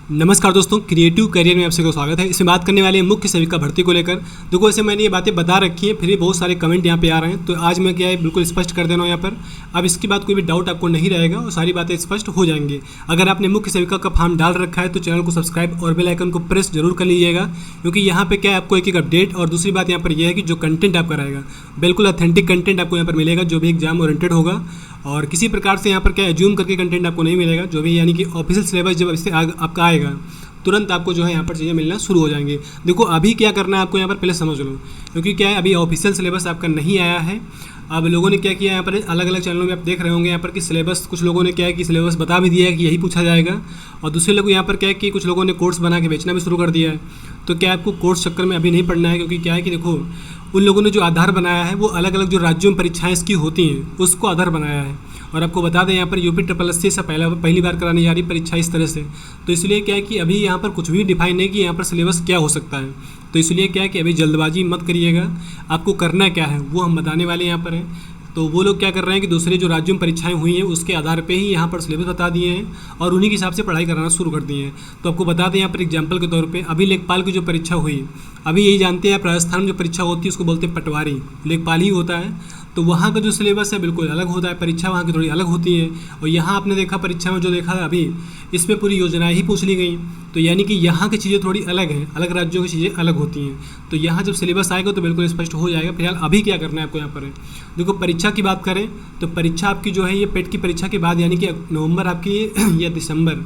नमस्कार दोस्तों, creative career में आप सबका स्वागत है। इसमें बात करने वाले हैं मुख्य सेविका भर्ती को लेकर। देखो, ऐसे मैंने ये बातें बता रखी हैं, फिर भी बहुत सारे कमेंट यहाँ पे आ रहे हैं, तो आज मैं क्या है बिल्कुल स्पष्ट कर देना हूँ यहाँ पर। अब इसके बाद कोई भी डाउट आपको नहीं रहेगा और सारी बातें स्पष्ट हो जाएंगी। अगर आपने मुख्य सेविका का फॉर्म डाल रखा है तो चैनल को सब्सक्राइब और बेल आइकन को प्रेस जरूर कर लीजिएगा, क्योंकि यहाँ पे क्या है आपको एक अपडेट। और दूसरी बात यहाँ पर यह है कि जो कंटेंट आपका रहेगा बिल्कुल ऑथेंटिक कंटेंट आपको यहाँ पर मिलेगा, जो भी एग्जाम ओरिएंटेड होगा। और किसी प्रकार से यहाँ पर क्या एज्यूम करके कंटेंट आपको नहीं मिलेगा, जो भी यानी कि ऑफिशियल सिलेबस जब इससे आपका आएगा तुरंत आपको जो है यहाँ पर चीज़ें मिलना शुरू हो जाएंगी। देखो, अभी क्या करना है आपको यहाँ पर पहले समझ लो, क्योंकि क्या है अभी ऑफिशियल सिलेबस आपका नहीं आया है। अब लोगों ने क्या किया यहाँ पर, अलग अलग चैनलों में आप देख रहे होंगे यहाँ पर कि सिलेबस, कुछ लोगों ने क्या है कि सिलेबस बता भी दिया है कि यही पूछा जाएगा, और दूसरे लोग यहाँ पर क्या है कि कुछ लोगों ने कोर्स बना के बेचना भी शुरू कर दिया है। तो क्या आपको कोर्स चक्कर में अभी नहीं पढ़ना है, क्योंकि क्या है कि देखो, उन लोगों ने जो आधार बनाया है वो अलग अलग जो राज्यों में परीक्षाएँ इसकी होती हैं उसको आधार बनाया है। और आपको बता दें यहाँ पर यूपी SSC से पहली बार कराने जा रही परीक्षा इस तरह से। तो इसलिए क्या है कि अभी यहाँ पर कुछ भी डिफाइन नहीं कि यहाँ पर सिलेबस क्या हो सकता है। तो इसलिए क्या है कि अभी जल्दबाजी मत करिएगा, आपको करना क्या है वो हम बताने वाले यहाँ पर हैं। तो वो लोग क्या कर रहे हैं कि दूसरे जो राज्यों में परीक्षाएं हुई हैं उसके आधार पे ही यहाँ पर सिलेबस बता दिए हैं और उन्हीं के हिसाब से पढ़ाई कराना शुरू कर दिए हैं। तो आपको बता दें यहाँ पर एग्जांपल के तौर पे, अभी लेखपाल की जो परीक्षा हुई, अभी यही जानते हैं आप, राजस्थान में जो परीक्षा होती है उसको बोलते हैं पटवारी, लेखपाल ही होता है। तो वहाँ का जो सिलेबस है बिल्कुल अलग होता है, परीक्षा वहाँ की थोड़ी अलग होती है। और यहाँ आपने देखा परीक्षा में जो देखा अभी, इसमें पूरी योजनाएं ही पूछ ली गई। तो यानी कि यहाँ की चीज़ें थोड़ी अलग हैं, अलग राज्यों की चीज़ें अलग होती हैं। तो यहाँ जब सिलेबस आएगा तो बिल्कुल स्पष्ट हो जाएगा। फिलहाल अभी क्या करना है आपको यहाँ पर है, देखो परीक्षा की बात करें तो परीक्षा आपकी जो है ये पेट की परीक्षा के बाद, यानी कि नवंबर आपकी या दिसंबर,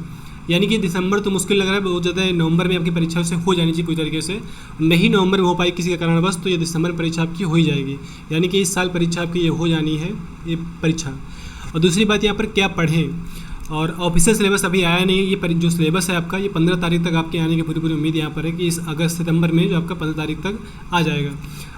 यानी कि दिसंबर तो मुश्किल लग रहा है बहुत ज़्यादा, नवंबर में आपकी परीक्षा से हो जानी चाहिए पूरी तरीके से। नहीं नवंबर में हो पाई किसी के कारणवश तो ये दिसंबर में परीक्षा आपकी हो ही जाएगी, यानी कि इस साल परीक्षा आपकी ये हो जानी है ये परीक्षा। और दूसरी बात यहाँ पर क्या पढ़ें, और ऑफिशियल सिलेबस अभी आया नहीं है। ये जो सिलेबस है आपका ये 15 तारीख तक आपके आने की पूरी उम्मीद यहाँ पर है कि इस अगस्त सितंबर में जो आपका 15 तारीख तक आ जाएगा।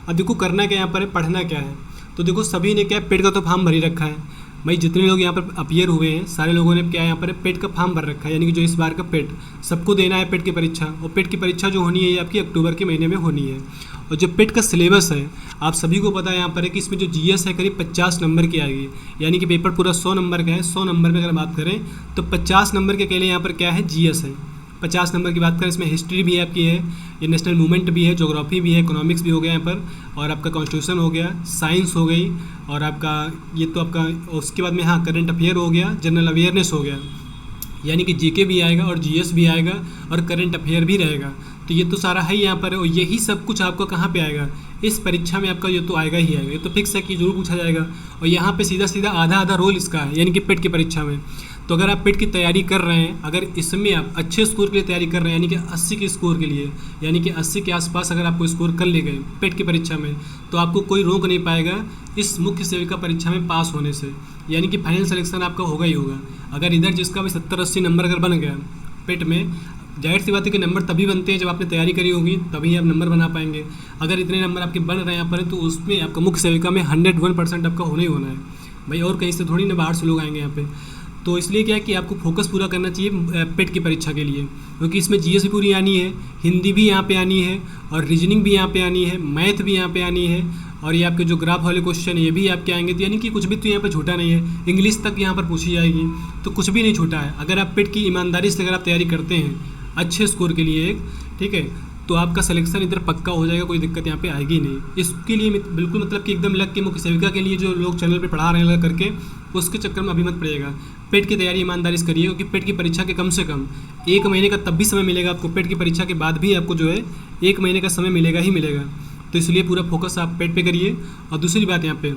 अब देखो करना क्या यहाँ पर है, पढ़ना क्या है। तो देखो सभी ने क्या पेट का तो फॉर्म भर ही रखा है भाई, जितने लोग यहाँ पर अपीयर हुए हैं सारे लोगों ने क्या यहाँ पर पेट का फॉर्म भर रखा है, यानी कि जो इस बार का पेट सबको देना है पेट की परीक्षा। और पेट की परीक्षा जो होनी है ये आपकी अक्टूबर के महीने में होनी है। और जो पेट का सिलेबस है आप सभी को पता है यहाँ पर है कि इसमें जो जीएस है करीब 50 नंबर की आएगी, यानी कि पेपर पूरा 100 नंबर का है। 100 नंबर में अगर बात करें तो 50 नंबर के अकेले यहाँ पर क्या है जीएस है। 50 नंबर की बात करें, इसमें हिस्ट्री भी है आपकी है, ये नेशनल मूवमेंट भी है, ज्योग्राफी भी है, इकोनॉमिक्स भी हो गया यहाँ पर, और आपका कॉन्स्टिट्यूशन हो गया, साइंस हो गई, और आपका ये तो आपका उसके बाद में हाँ करंट अफेयर हो गया, जनरल अवेयरनेस हो गया, यानी कि जीके भी आएगा और जीएस भी आएगा और करंट अफेयर भी रहेगा। तो ये तो सारा है यहाँ पर, और यही सब कुछ आपको कहाँ पे आएगा, इस परीक्षा में आपका ये तो आएगा ही आएगा, ये तो फिक्स है कि जरूर पूछा जाएगा। और यहाँ पे सीधा सीधा आधा आधा रोल इसका है, यानी कि पेट की परीक्षा में। तो अगर आप पेट की तैयारी कर रहे हैं, अगर इसमें आप अच्छे स्कोर के लिए तैयारी कर रहे हैं, यानी कि 80 के स्कोर के लिए, यानी कि 80 के आसपास अगर आपको स्कोर कर ले गए पेट की परीक्षा में, तो आपको कोई रोक नहीं पाएगा इस मुख्य सेविका परीक्षा में पास होने से, यानी कि फाइनल सिलेक्शन आपका होगा ही होगा। अगर इधर जिसका भी 70-80 नंबर अगर बन गया पेट में, जाहिर सी बात है कि नंबर तभी बनते हैं जब आपने तैयारी करी होगी, तभी आप नंबर बना पाएंगे। अगर इतने नंबर आपके बन रहे हैं यहाँ पर तो उसमें आपका मुख्य सेविका में 101% आपका होना ही होना है भाई, और कहीं से थोड़ी ना बाहर से लोग आएंगे यहाँ पे। तो इसलिए क्या है कि आपको फोकस पूरा करना चाहिए पेट की परीक्षा के लिए, क्योंकि इसमें जीएस भी पूरी आनी है, हिंदी भी यहाँ पे आनी है, और रीजनिंग भी यहाँ पे आनी है, मैथ भी यहाँ पे आनी है, और ये आपके जो ग्राफ वाले क्वेश्चन है ये भी आपके आएंगे। तो यानी कि कुछ भी तो यहाँ पर छूटा नहीं है, इंग्लिश तक यहाँ पर पूछी जाएगी, तो कुछ भी नहीं छूटा है। अगर आप पेट की ईमानदारी से अगर आप तैयारी करते हैं अच्छे स्कोर के लिए एक, ठीक है, तो आपका सिलेक्शन इधर पक्का हो जाएगा, कोई दिक्कत यहाँ पे आएगी नहीं। इसके लिए बिल्कुल मतलब कि एकदम लग के मुख्य सेविका के लिए जो लोग चैनल पे पढ़ा रहे हैं लग करके, उसके चक्कर में अभी मत पड़िएगा। पेट की तैयारी ईमानदारी से करिए, क्योंकि पेट की परीक्षा के कम से कम 1 महीने का तब भी समय मिलेगा आपको, पेट की परीक्षा के बाद भी आपको जो है 1 महीने का समय मिलेगा ही मिलेगा। तो इसलिए पूरा फोकस आप पेट पे करिए। और दूसरी बात यहाँ पे,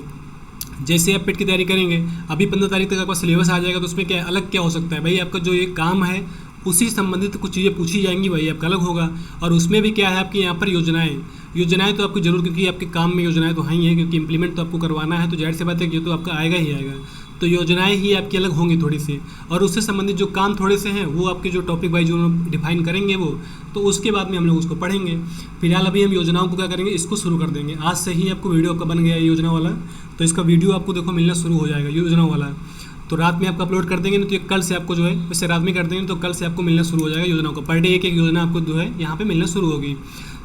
जैसे आप पेट की तैयारी करेंगे, अभी 15 तारीख तक आपका सिलेबस आ जाएगा, तो उसमें क्या अलग क्या हो सकता है भाई, आपका जो ये काम है उसी से संबंधित कुछ चीज़ें पूछी जाएंगी, वही आपका अलग होगा। और उसमें भी क्या है आपकी यहाँ पर योजनाएं तो आपको जरूर, क्योंकि आपके काम में योजनाएं तो हैं ही हैं, क्योंकि इंप्लीमेंट तो आपको करवाना है, तो जाहिर सी बात है कि ये तो आपका आएगा ही आएगा। तो योजनाएं ही आपकी अलग होंगी थोड़ी सी, और उससे संबंधित जो काम थोड़े से हैं वो आपके जो टॉपिक वाइज जो डिफाइन करेंगे वो, तो उसके बाद में हम लोग उसको पढ़ेंगे। फिलहाल अभी हम योजनाओं को क्या करेंगे, इसको शुरू कर देंगे। आज से ही आपको वीडियो का बन गया है योजना वाला, तो इसका वीडियो आपको देखो मिलना शुरू हो जाएगा योजना वाला। तो रात में आपको अपलोड कर देंगे, नहीं तो ये कल से आपको जो है, वैसे रात में कर देंगे तो कल से आपको मिलना शुरू हो जाएगा योजनाओं को। पर डे एक योजना आपको जो है यहाँ पे मिलना शुरू होगी।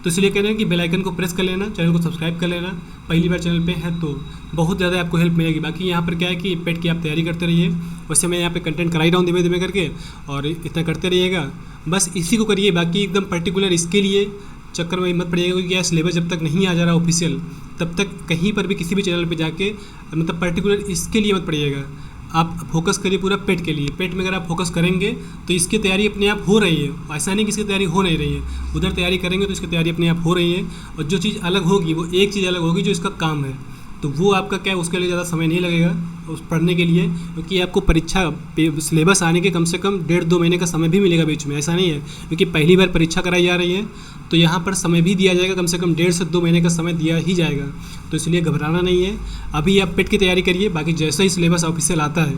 तो इसलिए कह रहे हैं कि बेल आइकन को प्रेस कर लेना, चैनल को सब्सक्राइब कर लेना, पहली बार चैनल पे है तो बहुत ज़्यादा आपको हेल्प मिलेगी। बाकी यहाँ पर क्या है कि पेट की आप तैयारी करते रहिए, वैसे मैं यहाँ पे कंटेंट करा ही रहा हूँ धीमे धीमे करके, और इतना करते रहिएगा। बस इसी को करिए, बाकी एकदम पर्टिकुलर इसके लिए चक्कर में मत पड़िएगा, क्योंकि यह सिलेबस जब तक नहीं आ जा रहा ऑफिशियल तब तक कहीं पर भी किसी भी चैनल पे जाके मतलब पर्टिकुलर इसके लिए मत पड़िएगा। आप फोकस करिए पूरा पेट के लिए। पेट में अगर आप फोकस करेंगे तो इसकी तैयारी अपने आप हो रही है, ऐसा नहीं कि इसकी तैयारी हो नहीं रही है। उधर तैयारी करेंगे तो इसकी तैयारी अपने आप हो रही है, और जो चीज़ अलग होगी वो एक चीज़ अलग होगी जो इसका काम है, तो वो आपका क्या है, उसके लिए ज़्यादा समय नहीं लगेगा उस पढ़ने के लिए, क्योंकि आपको परीक्षा सिलेबस आने के कम से कम 1.5-2 महीने का समय भी मिलेगा बीच में, ऐसा नहीं है। क्योंकि पहली बार परीक्षा कराई जा रही है तो यहाँ पर समय भी दिया जाएगा, कम से कम 1.5 से 2 महीने का समय दिया ही जाएगा, तो इसलिए घबराना नहीं है। अभी आप पेट की तैयारी करिए, बाकी जैसा ही सिलेबस ऑफिशियल आता है,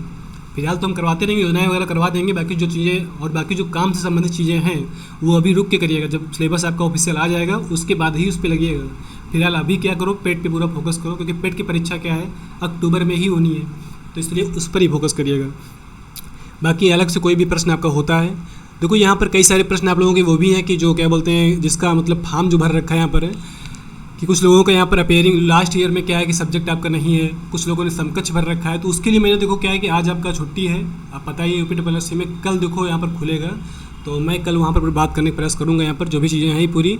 फिलहाल तो हम करवाते रहेंगे, योजनाएं वगैरह करवा देंगे, बाकी जो चीज़ें और बाकी जो काम से संबंधित चीज़ें हैं वो अभी रुक के करिएगा। जब सिलेबस आपका ऑफिशियल आ जाएगा उसके बाद ही उस पर लगिएगा। फिलहाल अभी क्या करो, पेट पे पूरा फोकस करो, क्योंकि पेट की परीक्षा क्या है अक्टूबर में ही होनी है, तो इसलिए उस पर ही फोकस करिएगा। बाकी अलग से कोई भी प्रश्न आपका होता है, देखो यहाँ पर कई सारे प्रश्न आप लोगों के वो भी हैं कि जो क्या बोलते हैं, जिसका मतलब फॉर्म जो भर रखा है यहाँ पर है कि कुछ लोगों का यहाँ पर अपेयरिंग लास्ट ईयर में क्या है कि सब्जेक्ट आपका नहीं है, कुछ लोगों ने समकक्ष भर रखा है, तो उसके लिए मैंने देखो क्या है कि आज आपका छुट्टी है, आप पता ही UP-SC में कल देखो यहाँ पर खुलेगा, तो मैं कल वहाँ पर बात करने का प्रयास करूँगा। यहाँ पर जो भी चीज़ें हैं पूरी,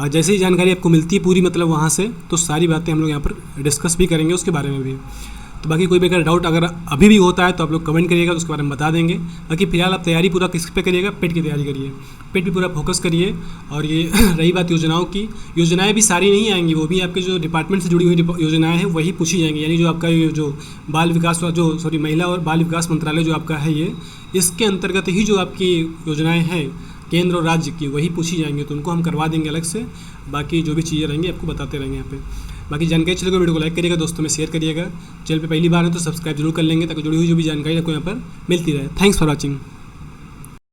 जैसे ही जानकारी आपको मिलती है पूरी मतलब वहाँ से, तो सारी बातें हम लोग यहाँ पर डिस्कस भी करेंगे उसके बारे में भी। तो बाकी कोई भी अगर डाउट अगर अभी भी होता है तो आप लोग कमेंट करिएगा, तो उसके बारे में बता देंगे। बाकी फिलहाल आप तैयारी पूरा किस पे करिएगा, पेट की तैयारी करिए, पेट भी पूरा फोकस करिए। और ये रही बात योजनाओं की, योजनाएं भी सारी नहीं आएंगी, वो भी आपके जो डिपार्टमेंट से जुड़ी हुई योजनाएं हैं वही पूछी जाएंगी। यानी जो आपका जो बाल विकास महिला और बाल विकास मंत्रालय जो आपका है ये, इसके अंतर्गत ही जो आपकी योजनाएँ हैं केंद्र और राज्य की वही पूछी जाएंगी, तो उनको हम करवा देंगे अलग से। बाकी जो भी चीज़ें रहेंगी आपको बताते रहेंगे यहाँ पे। बाकी जानकारी चलेगा, वीडियो को लाइक करिएगा, दोस्तों में शेयर करिएगा। चैनल पे पहली बार है तो सब्सक्राइब जरूर कर लेंगे, ताकि जुड़ी हुई जो भी जानकारी आपको यहाँ पर मिलती रहे। Thanks for watching.